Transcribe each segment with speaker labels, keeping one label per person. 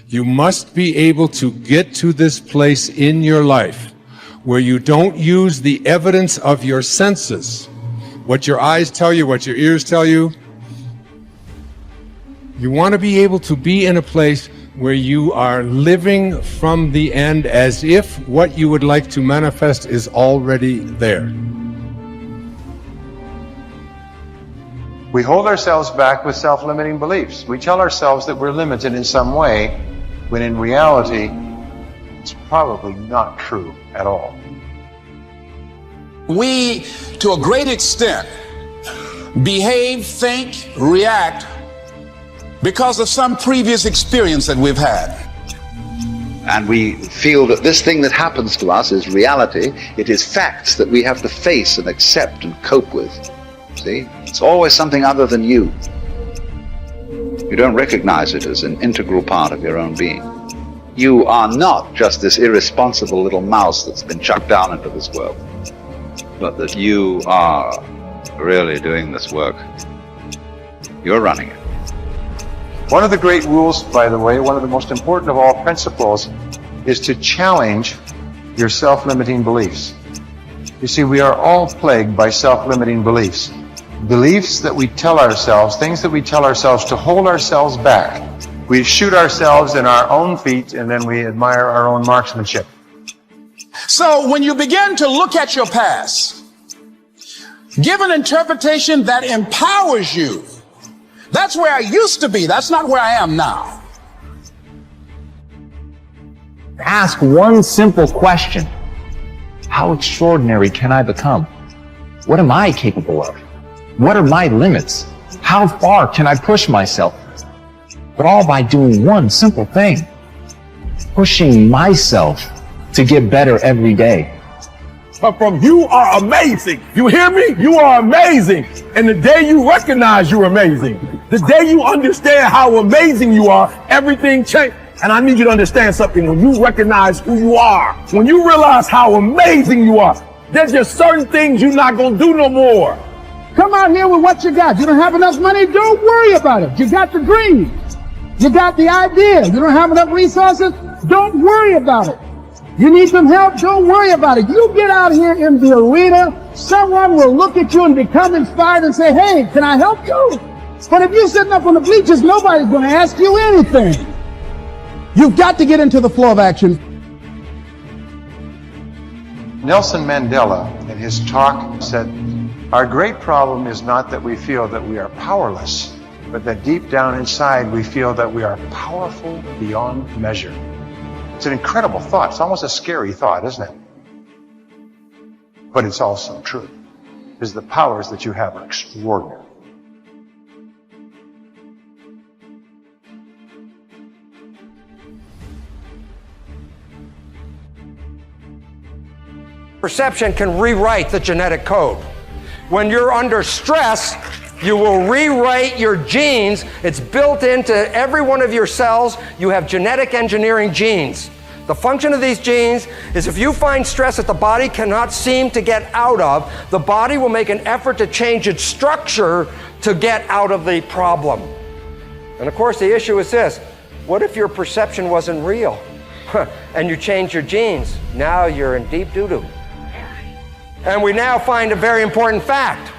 Speaker 1: You must be able to get to this place in your life where you don't use the evidence of your senses, what your eyes tell you, what your ears tell you. You want to be able to be in a place where you are living from the end as if what you would like to manifest is already there.
Speaker 2: We hold ourselves back with self-limiting beliefs. We tell ourselves that we're limited in some way, when in reality, it's probably not true at all.
Speaker 3: We, to a great extent, behave, think, react because of some previous experience that we've had.
Speaker 4: And we feel that this thing that happens to us is reality. It is facts that we have to face and accept and cope with. See? It's always something other than you. You don't recognize it as an integral part of your own being. You are not just this irresponsible little mouse that's been chucked down into this world, but that you are really doing this work. You're running it.
Speaker 2: One of the great rules, by the way, one of the most important of all principles, is to challenge your self-limiting beliefs. You see, we are all plagued by self-limiting beliefs. Beliefs that we tell ourselves, things that we tell ourselves to hold ourselves back. We shoot ourselves in our own feet and then we admire our own marksmanship.
Speaker 3: So when you begin to look at your past, give an interpretation that empowers you. That's where I used to be. That's not where I am now.
Speaker 5: Ask one simple question. How extraordinary can I become? What am I capable of? What are my limits? How far can I push myself? But all by doing one simple thing. Pushing myself to get better every day.
Speaker 6: But from you are amazing. You hear me? You are amazing. And the day you recognize you're amazing, the day you understand how amazing you are, everything changes. And I need you to understand something. When you recognize who you are, when you realize how amazing you are, there's just certain things you're not going to do no more.
Speaker 7: Come out here with what you got. You don't have enough money? Don't worry about it. You got the dream. You got the idea. You don't have enough resources? Don't worry about it. You need some help? Don't worry about it. You get out here in the arena, someone will look at you and become inspired and say, hey, can I help you? But if you're sitting up on the bleachers, nobody's going to ask you anything. You've got to get into the flow of action.
Speaker 2: Nelson Mandela, in his talk, said, our great problem is not that we feel that we are powerless, but that deep down inside we feel that we are powerful beyond measure. It's an incredible thought. It's almost a scary thought, isn't it? But it's also true, because the powers that you have are extraordinary.
Speaker 8: Perception can rewrite the genetic code. When you're under stress, you will rewrite your genes. It's built into every one of your cells. You have genetic engineering genes. The function of these genes is if you find stress that the body cannot seem to get out of, the body will make an effort to change its structure to get out of the problem. And of course the issue is this, what if your perception wasn't real? And you change your genes? Now you're in deep doo-doo. And we now find a very important fact.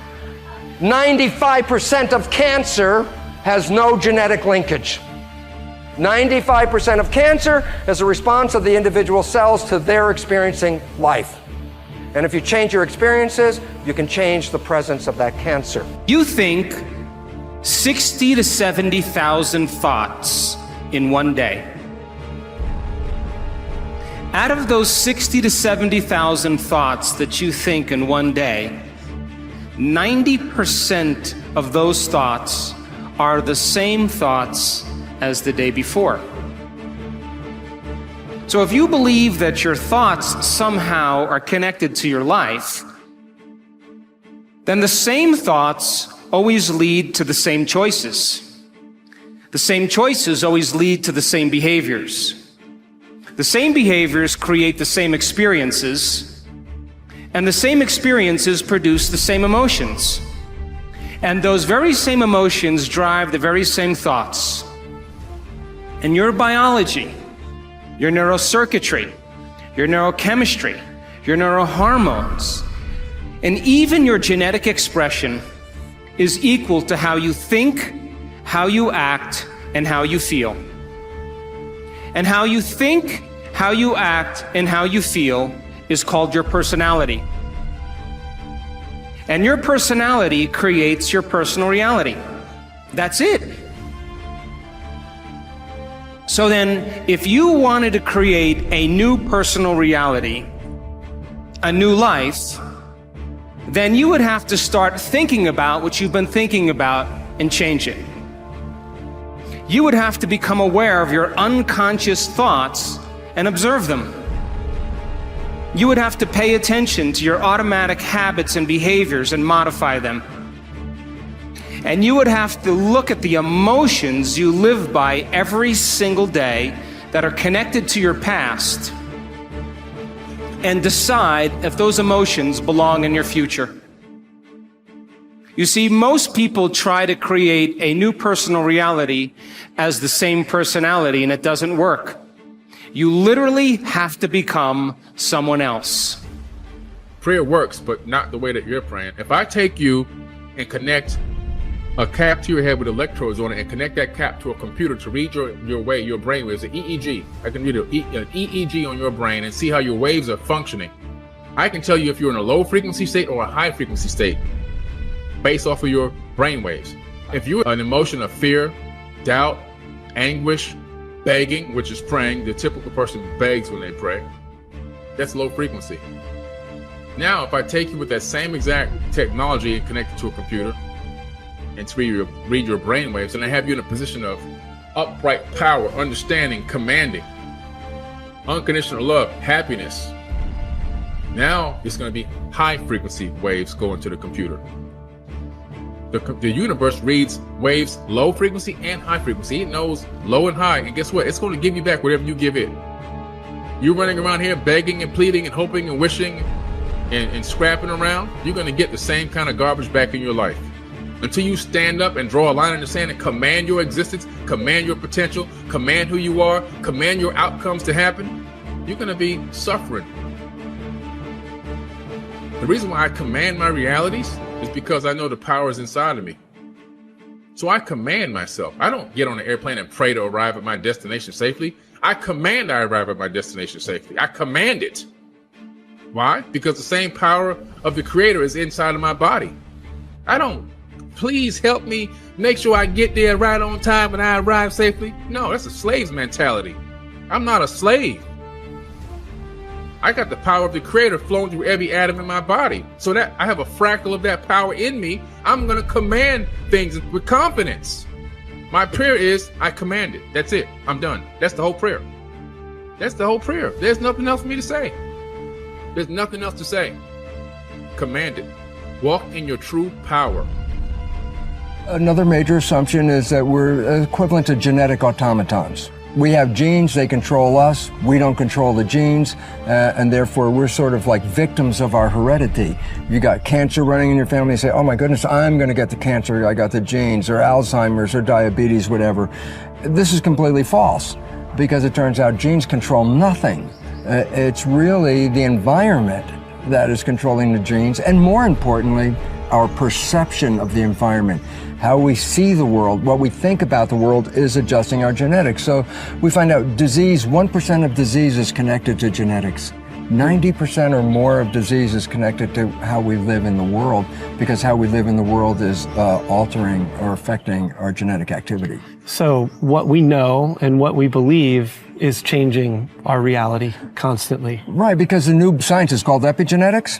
Speaker 8: 95% of cancer has no genetic linkage. 95% of cancer is a response of the individual cells to their experiencing life. And if you change your experiences, you can change the presence of that cancer.
Speaker 9: You think 60 to 70,000 thoughts in one day. Out of those 60 to 70,000 thoughts that you think in one day, 90% of those thoughts are the same thoughts as the day before. So if you believe that your thoughts somehow are connected to your life, then the same thoughts always lead to the same choices. The same choices always lead to the same behaviors. The same behaviors create the same experiences, and the same experiences produce the same emotions. And those very same emotions drive the very same thoughts. And your biology, your neurocircuitry, your neurochemistry, your neurohormones, and even your genetic expression is equal to how you think, how you act, and how you feel. And how you think, how you act, and how you feel is called your personality. And your personality creates your personal reality. That's it. So then, if you wanted to create a new personal reality, a new life, then you would have to start thinking about what you've been thinking about and change it. You would have to become aware of your unconscious thoughts and observe them. You would have to pay attention to your automatic habits and behaviors and modify them. And you would have to look at the emotions you live by every single day that are connected to your past and decide if those emotions belong in your future. You see, most people try to create a new personal reality as the same personality, and it doesn't work. You literally have to become someone else.
Speaker 10: Prayer works, but not the way that you're praying. If I take you and connect a cap to your head with electrodes on it and connect that cap to a computer to read your brain waves, an EEG. I can read an EEG on your brain and see how your waves are functioning. I can tell you if you're in a low frequency state or a high frequency state based off of your brain waves. If you're an emotion of fear, doubt, anguish, begging, which is praying, the typical person begs when they pray, that's low frequency. Now, if I take you with that same exact technology and connect it to a computer, and to read your brain waves, and I have you in a position of upright power, understanding, commanding, unconditional love, happiness. Now it's going to be high frequency waves going to the computer. The universe reads waves low frequency and high frequency. It knows low and high, and guess what? It's going to give you back whatever you give it. You're running around here begging and pleading and hoping and wishing and scrapping around, you're going to get the same kind of garbage back in your life. Until you stand up and draw a line in the sand and command your existence, command your potential, command who you are, command your outcomes to happen, you're going to be suffering. The reason why I command my realities is because I know the power is inside of me. So I command myself. I don't get on an airplane and pray to arrive at my destination safely. I command I arrive at my destination safely. I command it. Why? Because the same power of the Creator is inside of my body. I don't, please help me make sure I get there right on time and I arrive safely. No, that's a slave's mentality. I'm not a slave. I got the power of the Creator flowing through every atom in my body. So that I have a fractal of that power in me, I'm going to command things with confidence. My prayer is, I command it. That's it. I'm done. That's the whole prayer. That's the whole prayer. There's nothing else for me to say. There's nothing else to say. Command it. Walk in your true power.
Speaker 11: Another major assumption is that we're equivalent to genetic automatons. We have genes, they control us, we don't control the genes, and therefore we're sort of like victims of our heredity. You got cancer running in your family, you say, oh my goodness, I'm going to get the cancer, I got the genes, or Alzheimer's, or diabetes, whatever. This is completely false, because it turns out genes control nothing. It's really the environment that is controlling the genes, and more importantly, our perception of the environment. How we see the world, what we think about the world is adjusting our genetics. So we find out disease, 1% of disease is connected to genetics. 90% or more of disease is connected to how we live in the world, because how we live in the world is altering or affecting our genetic activity.
Speaker 12: So what we know and what we believe is changing our reality constantly.
Speaker 11: Right, because the new science is called epigenetics.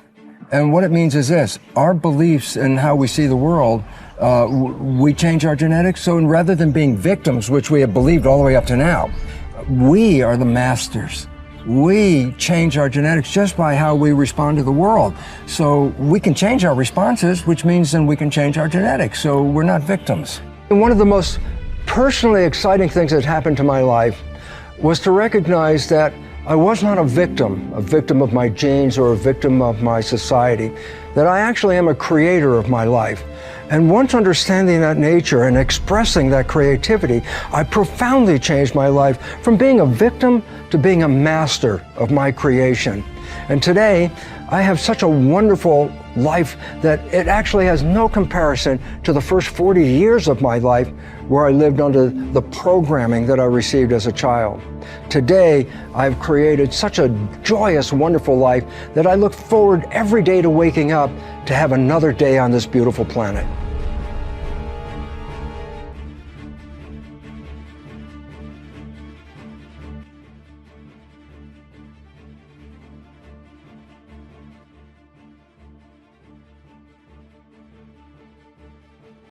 Speaker 11: And what it means is this: our beliefs and how we see the world, we change our genetics. So rather than being victims, which we have believed all the way up to now, we are the masters. We change our genetics just by how we respond to the world. So we can change our responses, which means then we can change our genetics. So we're not victims. And one of the most personally exciting things that happened to my life was to recognize that I was not a victim of my genes or a victim of my society, that I actually am a creator of my life. And once understanding that nature and expressing that creativity, I profoundly changed my life from being a victim to being a master of my creation. And today, I have such a wonderful life that it actually has no comparison to the first 40 years of my life where I lived under the programming that I received as a child. Today, I've created such a joyous, wonderful life that I look forward every day to waking up to have another day on this beautiful planet.